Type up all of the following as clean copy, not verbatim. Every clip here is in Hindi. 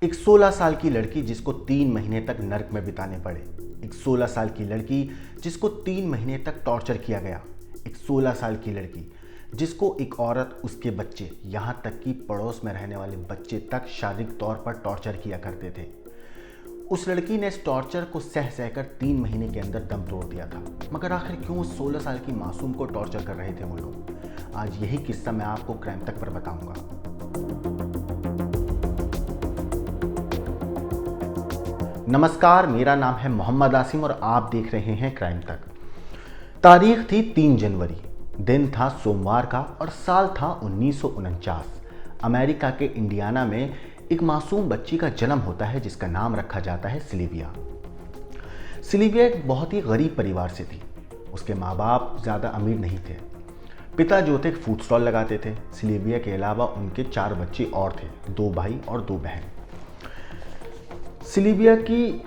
एक 16 साल की लड़की जिसको 3 महीने तक नर्क में बिताने पड़े। एक 16 साल की लड़की जिसको 3 महीने तक टॉर्चर किया गया। एक 16 साल की लड़की जिसको एक औरत, उसके बच्चे, यहाँ तक कि पड़ोस में रहने वाले बच्चे तक शारीरिक तौर पर टॉर्चर किया करते थे। उस लड़की ने इस टॉर्चर को सह सहकर 3 महीने के अंदर दम तोड़ दिया था। मगर आखिर क्यों उस 16 साल की मासूम को टॉर्चर कर रहे थे वो लोग? आज यही किस्सा मैं आपको क्राइम तक पर बताऊंगा। नमस्कार, मेरा नाम है मोहम्मद आसिम और आप देख रहे हैं क्राइम तक। तारीख थी 3 जनवरी, दिन था सोमवार का और साल था 1949। अमेरिका के इंडियाना में एक मासूम बच्ची का जन्म होता है जिसका नाम रखा जाता है सिल्विया। सिल्विया एक बहुत ही गरीब परिवार से थी। उसके माँ बाप ज़्यादा अमीर नहीं थे। पिता जो थे फूड स्टॉल लगाते थे। सिल्विया के अलावा उनके 4 बच्चे और थे, 2 भाई और 2 बहन। सिल्विया की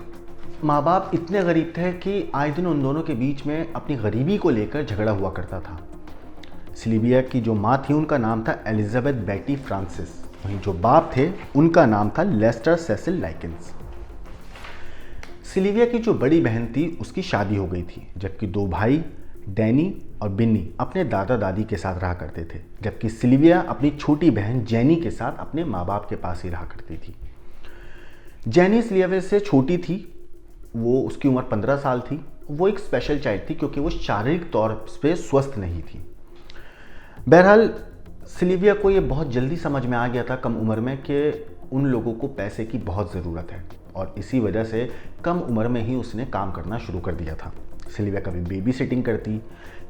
माँ बाप इतने गरीब थे कि आए दिन उन दोनों के बीच में अपनी गरीबी को लेकर झगड़ा हुआ करता था। सिल्विया की जो माँ थी उनका नाम था एलिजाबेथ बेटी फ्रांसिस, वहीं जो बाप थे उनका नाम था लेस्टर सेसिल लाइकिन्स। सिल्विया की जो बड़ी बहन थी उसकी शादी हो गई थी, जबकि 2 भाई डैनी और बिन्नी अपने दादा दादी के साथ रहा करते थे, जबकि सिल्विया अपनी छोटी बहन जेनी के साथ अपने माँ बाप के पास ही रहा करती थी। जेनी सिल्विया से छोटी थी, वो उसकी उम्र 15 साल थी। वो एक स्पेशल चाइल्ड थी क्योंकि वो शारीरिक तौर पे स्वस्थ नहीं थी। बहरहाल सिल्विया को ये बहुत जल्दी समझ में आ गया था कम उम्र में कि उन लोगों को पैसे की बहुत ज़रूरत है और इसी वजह से कम उम्र में ही उसने काम करना शुरू कर दिया था। सिल्विया कभी बेबी सिटिंग करती,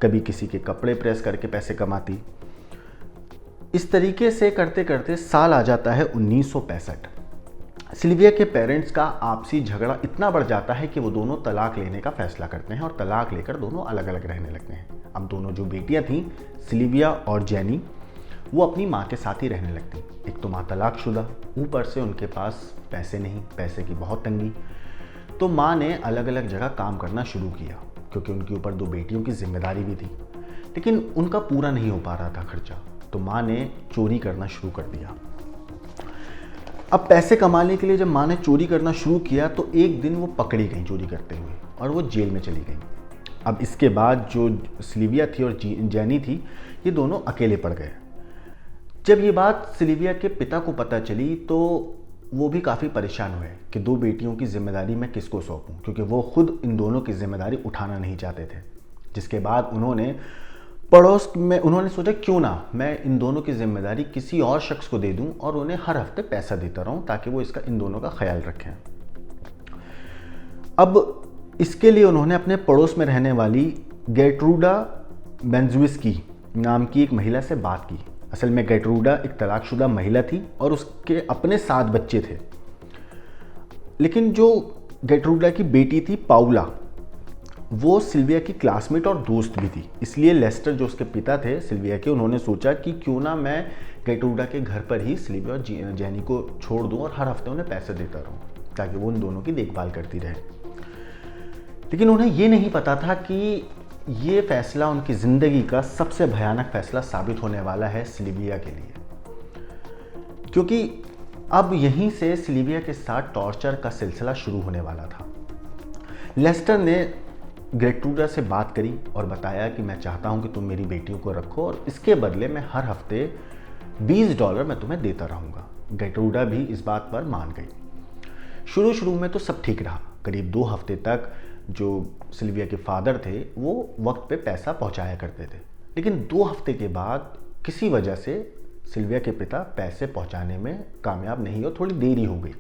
कभी किसी के कपड़े प्रेस करके पैसे कमाती। इस तरीके से करते करते साल आ जाता है 1965। सिल्विया के पेरेंट्स का आपसी झगड़ा इतना बढ़ जाता है कि वो दोनों तलाक लेने का फैसला करते हैं और तलाक लेकर दोनों अलग अलग रहने लगते हैं। अब दोनों जो बेटियां थीं, सिल्विया और जेनी, वो अपनी माँ के साथ ही रहने लगती। एक तो माँ तलाकशुदा, ऊपर से उनके पास पैसे नहीं, पैसे की बहुत तंगी। तो माँ ने अलग अलग जगह काम करना शुरू किया क्योंकि उनके ऊपर 2 बेटियों की जिम्मेदारी भी थी, लेकिन उनका पूरा नहीं हो पा रहा था खर्चा। तो माँ ने चोरी करना शुरू कर दिया। अब पैसे कमाने के लिए जब माँ ने चोरी करना शुरू किया तो एक दिन वो पकड़ी गई चोरी करते हुए और वो जेल में चली गई। अब इसके बाद जो सिल्विया थी और जेनी थी, ये दोनों अकेले पड़ गए। जब ये बात सिल्विया के पिता को पता चली तो वो भी काफ़ी परेशान हुए कि 2 बेटियों की जिम्मेदारी मैं किसको सौंपूं, क्योंकि वो खुद इन दोनों की जिम्मेदारी उठाना नहीं चाहते थे। जिसके बाद उन्होंने पड़ोस में सोचा क्यों ना मैं इन दोनों की जिम्मेदारी किसी और शख्स को दे दूं और उन्हें हर हफ्ते पैसा देता रहूं ताकि वो इन दोनों का ख्याल रखें। अब इसके लिए उन्होंने अपने पड़ोस में रहने वाली गेर्ट्रूडा बेंजुस्की नाम की एक महिला से बात की। असल में गेर्ट्रूडा एक तलाकशुदा महिला थी और उसके अपने 7 बच्चे थे। लेकिन जो गेर्ट्रूडा की बेटी थी पाउला, वो सिल्विया की क्लासमेट और दोस्त भी थी। इसलिए लेस्टर जो उसके पिता थे सिल्विया के, उन्होंने सोचा कि क्यों ना मैं गेर्ट्रूडा के घर पर ही सिल्विया और जेनी को छोड़ दूं और हर हफ्ते उन्हें पैसे देता रहूं ताकि वो उन दोनों की देखभाल करती रहे। लेकिन उन्हें ये नहीं पता था कि ये फैसला उनकी ज़िंदगी का सबसे भयानक फैसला साबित होने वाला है सिल्विया के लिए, क्योंकि अब यहीं से सिल्विया के साथ टॉर्चर का सिलसिला शुरू होने वाला था। लेस्टर ने गेर्ट्रूडा से बात करी और बताया कि मैं चाहता हूं कि तुम मेरी बेटियों को रखो और इसके बदले मैं हर हफ्ते $20 मैं तुम्हें देता रहूंगा। गेर्ट्रूडा भी इस बात पर मान गई। शुरू में तो सब ठीक रहा। करीब 2 हफ्ते तक जो सिल्विया के फादर थे वो वक्त पे पैसा पहुंचाया करते थे, लेकिन 2 हफ्ते के बाद किसी वजह से सिल्विया के पिता पैसे पहुंचाने में कामयाब नहीं हो, थोड़ी देरी हो गई।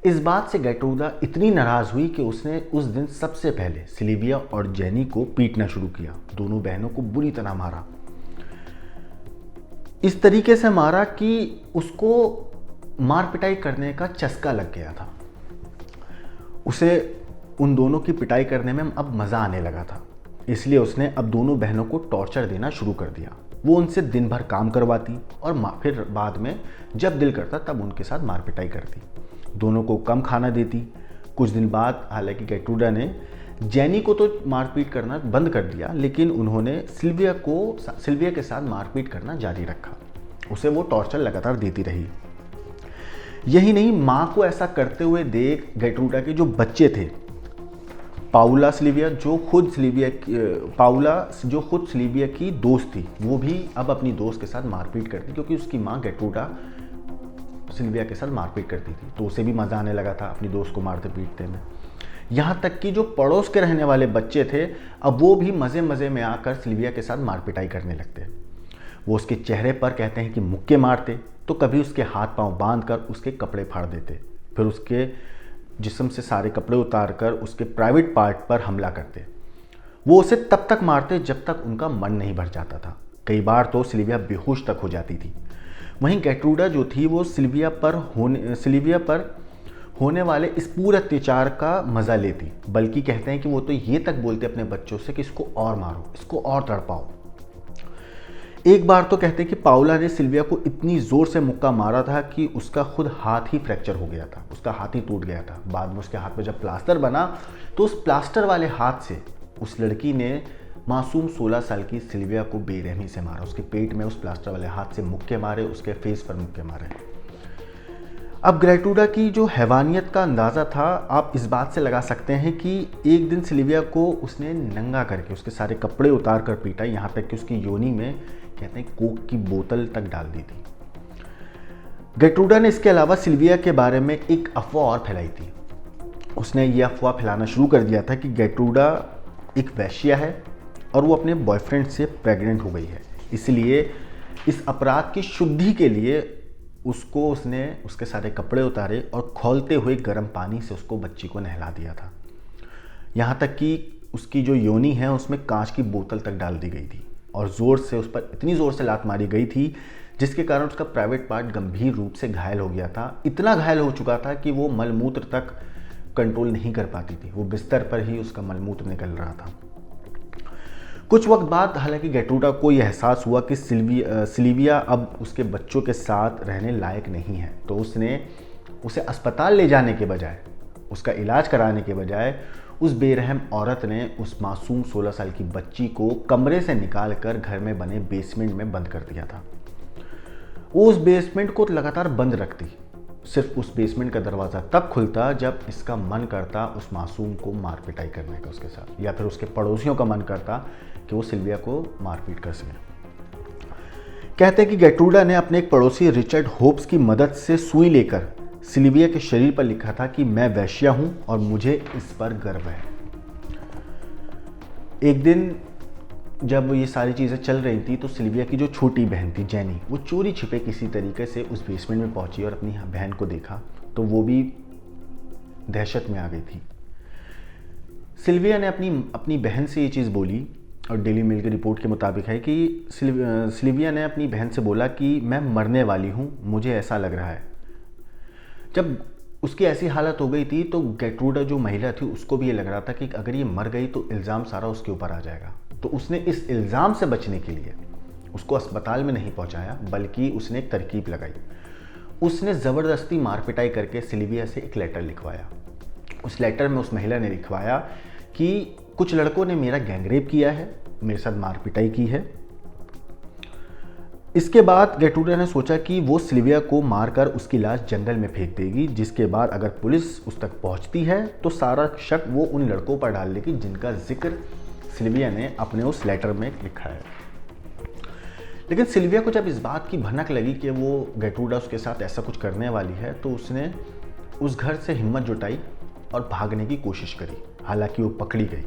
इस बात से गेर्ट्रूडा इतनी नाराज़ हुई कि उसने उस दिन सबसे पहले सिल्विया और जेनी को पीटना शुरू किया। दोनों बहनों को बुरी तरह मारा, इस तरीके से मारा कि उसको मार पिटाई करने का चस्का लग गया था। उसे उन दोनों की पिटाई करने में अब मज़ा आने लगा था, इसलिए उसने अब दोनों बहनों को टॉर्चर देना शुरू कर दिया। वो उनसे दिन भर काम करवाती और फिर बाद में जब दिल करता तब उनके साथ मार पिटाई करती। दोनों को कम खाना देती। कुछ दिन बाद हालांकि गेर्ट्रूडा ने जेनी को तो मारपीट करना बंद कर दिया, लेकिन उन्होंने सिल्विया के साथ मारपीट करना जारी रखा। उसे वो टॉर्चर लगातार देती रही। यही नहीं, माँ को ऐसा करते हुए देख गेट्रूडा के जो बच्चे थे, पाउला सिल्विया जो खुद सिल्विया की दोस्त थी, वो भी अब अपनी दोस्त के साथ मारपीट करती, क्योंकि उसकी माँ गेट्रूडा सिल्विया के साथ मारपीट करती थी, तो उसे भी मज़ा आने लगा था अपनी दोस्त को मारते पीटते में। यहाँ तक कि जो पड़ोस के रहने वाले बच्चे थे, अब वो भी मज़े मज़े में आकर सिल्विया के साथ मारपिटाई करने लगते। वो उसके चेहरे पर कहते हैं कि मुक्के मारते, तो कभी उसके हाथ पांव बांधकर उसके कपड़े फाड़ देते, फिर उसके जिस्म से सारे कपड़े उतारकर उसके प्राइवेट पार्ट पर हमला करते। वो उसे तब तक मारते जब तक उनका मन नहीं भर जाता था। कई बार तो सिल्विया बेहोश तक हो जाती थी। वहीं गेट्रूडा जो थी वो सिल्विया पर होने वाले इस पूरे अत्याचार का मज़ा लेती, बल्कि कहते हैं कि वो तो ये तक बोलते अपने बच्चों से कि इसको और मारो, इसको और तड़पाओ। एक बार तो कहते हैं कि पाउला ने सिल्विया को इतनी ज़ोर से मुक्का मारा था कि उसका खुद हाथ ही फ्रैक्चर हो गया था, उसका हाथ ही टूट गया था। बाद में उसके हाथ में जब प्लास्टर बना तो उस प्लास्टर वाले हाथ से उस लड़की ने मासूम 16 साल की सिल्विया को बेरहमी से मारा। उसके पेट में उस प्लास्टर वाले हाथ से मुक्के मारे, उसके फेस पर मुक्के मारे। अब गेट्रूडा की जो हैवानियत का अंदाज़ा था आप इस बात से लगा सकते हैं कि एक दिन सिल्विया को उसने नंगा करके उसके सारे कपड़े उतार कर पीटा, यहाँ तक कि उसकी योनि में कहते हैं कोक की बोतल तक डाल दी थी। गेट्रूडा ने इसके अलावा सिल्विया के बारे में एक अफवाह और फैलाई थी। उसने ये अफवाह फैलाना शुरू कर दिया था कि गेट्रूडा एक वैश्या है और वो अपने बॉयफ्रेंड से प्रेग्नेंट हो गई है, इसलिए इस अपराध की शुद्धि के लिए उसने उसके सारे कपड़े उतारे और खौलते हुए गर्म पानी से उसको बच्ची को नहला दिया था। यहाँ तक कि उसकी जो योनि है उसमें कांच की बोतल तक डाल दी गई थी और इतनी ज़ोर से लात मारी गई थी जिसके कारण उसका प्राइवेट पार्ट गंभीर रूप से घायल हो गया था। इतना घायल हो चुका था कि वो मलमूत्र तक कंट्रोल नहीं कर पाती थी, वो बिस्तर पर ही उसका मलमूत्र निकल रहा था। कुछ वक्त बाद हालांकि गेट्रूडा को यह एहसास हुआ कि सिल्विया अब उसके बच्चों के साथ रहने लायक नहीं है, तो उसने उसे अस्पताल ले जाने के बजाय, उसका इलाज कराने के बजाय उस बेरहम औरत ने उस मासूम 16 साल की बच्ची को कमरे से निकालकर घर में बने बेसमेंट में बंद कर दिया था। वो उस बेसमेंट को लगातार बंद रखती, सिर्फ उस बेसमेंट का दरवाज़ा तब खुलता जब इसका मन करता उस मासूम को मार पिटाई करने का उसके साथ, या फिर उसके पड़ोसियों का मन करता कि वो सिल्विया को मारपीट कर सके। कहते हैं कि गेट्रूडा ने अपने एक पड़ोसी रिचर्ड होप्स की मदद से सुई लेकर सिल्विया के शरीर पर लिखा था कि मैं वैश्या हूं और मुझे इस पर गर्व है। एक दिन जब ये सारी चीज़ें चल रही थी तो सिल्विया की जो छोटी बहन थी जेनी, वो चोरी छिपे किसी तरीके से उस बेसमेंट में पहुंची और अपनी बहन को देखा तो वो भी दहशत में आ गई थी। सिल्विया ने अपनी बहन से ये चीज़ बोली और डेली मेल की रिपोर्ट के मुताबिक है कि सिल्विया ने अपनी बहन से बोला कि मैं मरने वाली हूँ, मुझे ऐसा लग रहा है। जब उसकी ऐसी हालत हो गई थी तो गेट्रूडा जो महिला थी उसको भी ये लग रहा था कि अगर ये मर गई तो इल्ज़ाम सारा उसके ऊपर आ जाएगा, तो उसने इस इल्ज़ाम से बचने के लिए उसको अस्पताल में नहीं पहुंचाया, बल्कि उसने एक तरकीब लगाई। उसने ज़बरदस्ती मारपिटाई करके सिल्विया से एक लेटर लिखवाया। उस लेटर में उस महिला ने लिखवाया कि कुछ लड़कों ने मेरा गैंगरेप किया है, मेरे साथ मारपिटाई की है। इसके बाद गेट्रूडा ने सोचा कि वो सिल्विया को मारकर उसकी लाश जंगल में फेंक देगी, जिसके बाद अगर पुलिस उस तक पहुंचती है तो सारा शक वो उन लड़कों पर डाल देगी जिनका जिक्र सिल्विया ने अपने उस लेटर में लिखा है। लेकिन सिल्विया को जब इस बात की भनक लगी कि वो गेट्रूडा उसके साथ ऐसा कुछ करने वाली है तो उसने उस घर से हिम्मत जुटाई और भागने की कोशिश करी। हालांकि वो पकड़ी गई।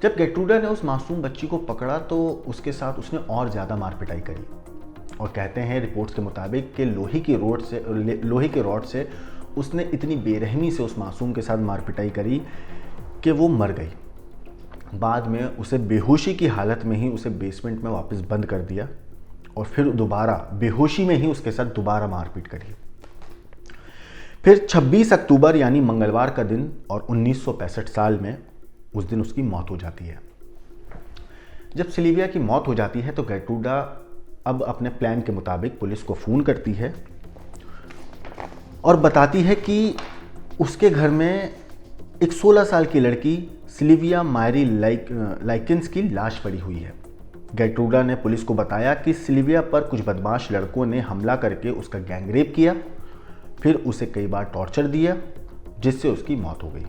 जब गेट्रूडा ने उस मासूम बच्ची को पकड़ा तो उसके साथ उसने और ज़्यादा मारपिटाई करी और कहते हैं रिपोर्ट्स के मुताबिक कि लोहे के रॉड से उसने इतनी बेरहमी से उस मासूम के साथ मारपिटाई करी कि वो मर गई। बाद में उसे बेहोशी की हालत में ही उसे बेसमेंट में वापस बंद कर दिया और फिर दोबारा बेहोशी में ही उसके साथ दोबारा मारपीट करी। फिर 26 अक्टूबर यानी मंगलवार का दिन और 1965 साल में उस दिन उसकी मौत हो जाती है। जब सिल्विया की मौत हो जाती है तो गेट्रूडा अब अपने प्लान के मुताबिक पुलिस को फ़ोन करती है और बताती है कि उसके घर में एक 16 साल की लड़की सिल्विया मायरी लाइकिन्स की लाश पड़ी हुई है। गेट्रूडा ने पुलिस को बताया कि सिल्विया पर कुछ बदमाश लड़कों ने हमला करके उसका गैंगरेप किया, फिर उसे कई बार टॉर्चर दिया जिससे उसकी मौत हो गई।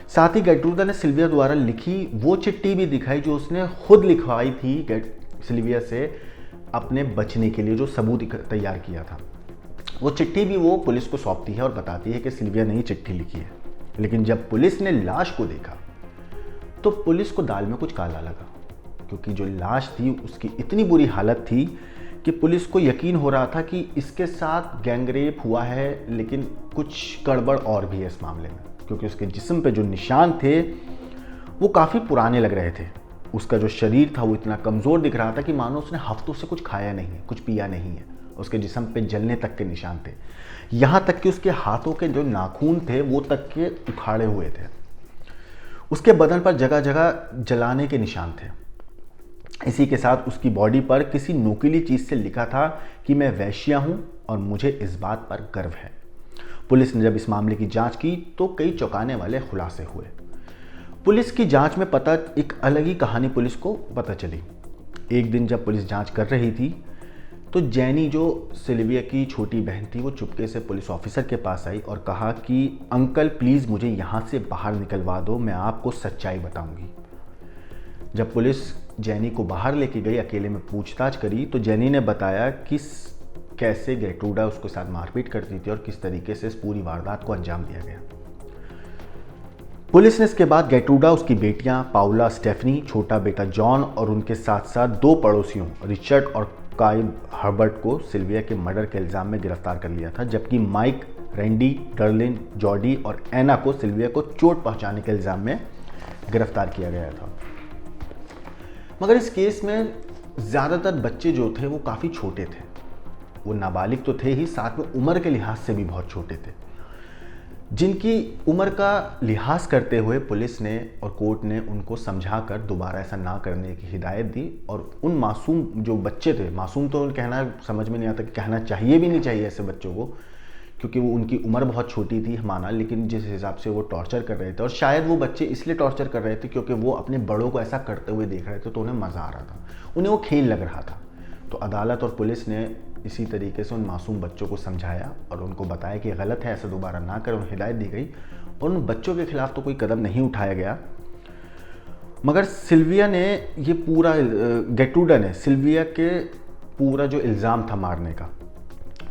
साथ ही गेट्रूडा ने सिल्विया द्वारा लिखी वो चिट्ठी भी दिखाई जो उसने खुद लिखवाई थी सिल्विया से अपने बचने के लिए, जो सबूत तैयार किया था। वो चिट्ठी भी वो पुलिस को सौंपती है और बताती है कि सिल्विया ने ही चिट्ठी लिखी है। लेकिन जब पुलिस ने लाश को देखा तो पुलिस को दाल में कुछ काला लगा, क्योंकि जो लाश थी उसकी इतनी बुरी हालत थी कि पुलिस को यकीन हो रहा था कि इसके साथ गैंगरेप हुआ है, लेकिन कुछ गड़बड़ और भी है इस मामले में, क्योंकि उसके जिस्म पे जो निशान थे वो काफ़ी पुराने लग रहे थे। उसका जो शरीर था वो इतना कमज़ोर दिख रहा था कि मानो उसने हफ्तों से कुछ खाया नहीं है, कुछ पिया नहीं है। उसके जिस्म पे जलने तक के निशान थे, यहाँ तक कि उसके हाथों के जो नाखून थे वो तक के उखाड़े हुए थे। उसके बदन पर जगह जगह जलाने के निशान थे। इसी के साथ उसकी बॉडी पर किसी नोकीली चीज़ से लिखा था कि मैं वैश्या हूँ और मुझे इस बात पर गर्व है। पुलिस ने जब इस मामले की जांच की तो कई चौंकाने वाले खुलासे हुए। पुलिस की जांच में एक अलग ही कहानी पुलिस को पता चली। एक दिन जब पुलिस जांच कर रही थी तो जैनी, जो सिल्विया की छोटी बहन थी, वो चुपके से पुलिस ऑफिसर के पास आई और कहा कि अंकल प्लीज़ मुझे यहाँ से बाहर निकलवा दो, मैं आपको सच्चाई बताऊंगी। जब पुलिस जैनी को बाहर लेके गई, अकेले में पूछताछ करी, तो जैनी ने बताया कि कैसे गेट्रूडा उसके साथ मारपीट करती थी और किस तरीके से इस पूरी वारदात को अंजाम दिया गया। पुलिस ने इसके बाद गेट्रूडा, उसकी बेटियां पाउला, स्टेफनी, छोटा बेटा जॉन और उनके साथ साथ 2 पड़ोसियों रिचर्ड और काई हर्बर्ट को सिल्विया के मर्डर के इल्ज़ाम में गिरफ्तार कर लिया था, जबकि माइक, रैंडी, डर्लिन, जॉर्डी और एना को सिल्विया को चोट पहुंचाने के इल्ज़ाम में गिरफ्तार किया गया था। मगर इस केस में ज़्यादातर बच्चे जो थे वो काफ़ी छोटे थे। वो नाबालिग तो थे ही, साथ में उम्र के लिहाज से भी बहुत छोटे थे, जिनकी उम्र का लिहाज करते हुए पुलिस ने और कोर्ट ने उनको समझाकर दोबारा ऐसा ना करने की हिदायत दी। और उन मासूम जो बच्चे थे, मासूम तो कहना समझ में नहीं आता कि कहना चाहिए भी नहीं चाहिए ऐसे बच्चों को, क्योंकि वो उनकी उम्र बहुत छोटी थी माना, लेकिन जिस हिसाब से वो टॉर्चर कर रहे थे, और शायद वो बच्चे इसलिए टॉर्चर कर रहे थे क्योंकि वो अपने बड़ों को ऐसा करते हुए देख रहे थे तो उन्हें मज़ा आ रहा था, उन्हें वो खेल लग रहा था। तो अदालत और पुलिस ने इसी तरीके से उन मासूम बच्चों को समझाया और उनको बताया कि गलत है, ऐसा दोबारा ना करें, उन्हें हिदायत दी गई। और उन बच्चों के खिलाफ तो कोई कदम नहीं उठाया गया, मगर सिल्विया ने ये पूरा, गेट्रूडा ने सिल्विया के पूरा जो इल्ज़ाम था मारने का,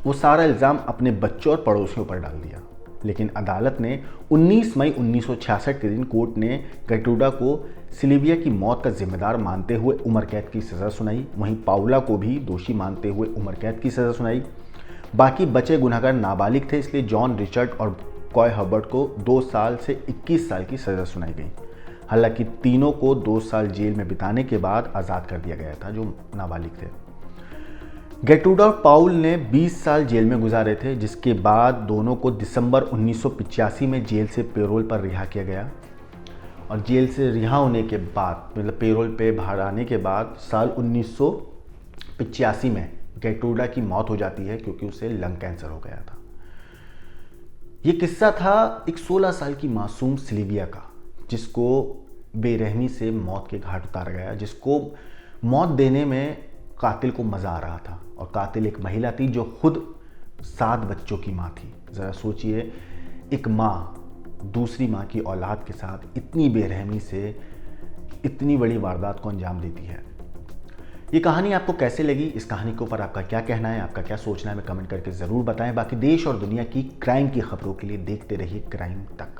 वो सारा इल्ज़ाम अपने बच्चों और पड़ोसियों पर डाल दिया। लेकिन अदालत ने 19 मई 1966 के दिन कोर्ट ने गेट्रूडा को सिल्विया की मौत का जिम्मेदार मानते हुए उम्र कैद की सज़ा सुनाई। वहीं पाउला को भी दोषी मानते हुए उम्र कैद की सज़ा सुनाई। बाकी बचे गुनहगार नाबालिग थे, इसलिए जॉन, रिचर्ड और कॉय हर्बर्ट को 2 साल से 21 साल की सज़ा सुनाई गई। हालांकि तीनों को 2 साल जेल में बिताने के बाद आज़ाद कर दिया गया था जो नाबालिग थे। गेट्रूडा और पाउल ने 20 साल जेल में गुजारे थे, जिसके बाद दोनों को दिसंबर 1985 में जेल से पेरोल पर रिहा किया गया। और जेल से रिहा होने के बाद, मतलब पेरोल पे बाहर आने के बाद, साल 1985 में गेट्रूडा की मौत हो जाती है क्योंकि उसे लंग कैंसर हो गया था। ये किस्सा था एक 16 साल की मासूम सिल्विया का, जिसको बेरहमी से मौत के घाट उतारा गया, जिसको मौत देने में कातिल को मज़ा आ रहा था। और कातिल एक महिला थी जो खुद 7 बच्चों की माँ थी। ज़रा सोचिए, एक माँ दूसरी माँ की औलाद के साथ इतनी बेरहमी से इतनी बड़ी वारदात को अंजाम देती है। ये कहानी आपको कैसे लगी? इस कहानी के ऊपर आपका क्या कहना है, आपका क्या सोचना है, हमें कमेंट करके ज़रूर बताएं। बाकी देश और दुनिया की क्राइम की खबरों के लिए देखते रहिए क्राइम तक।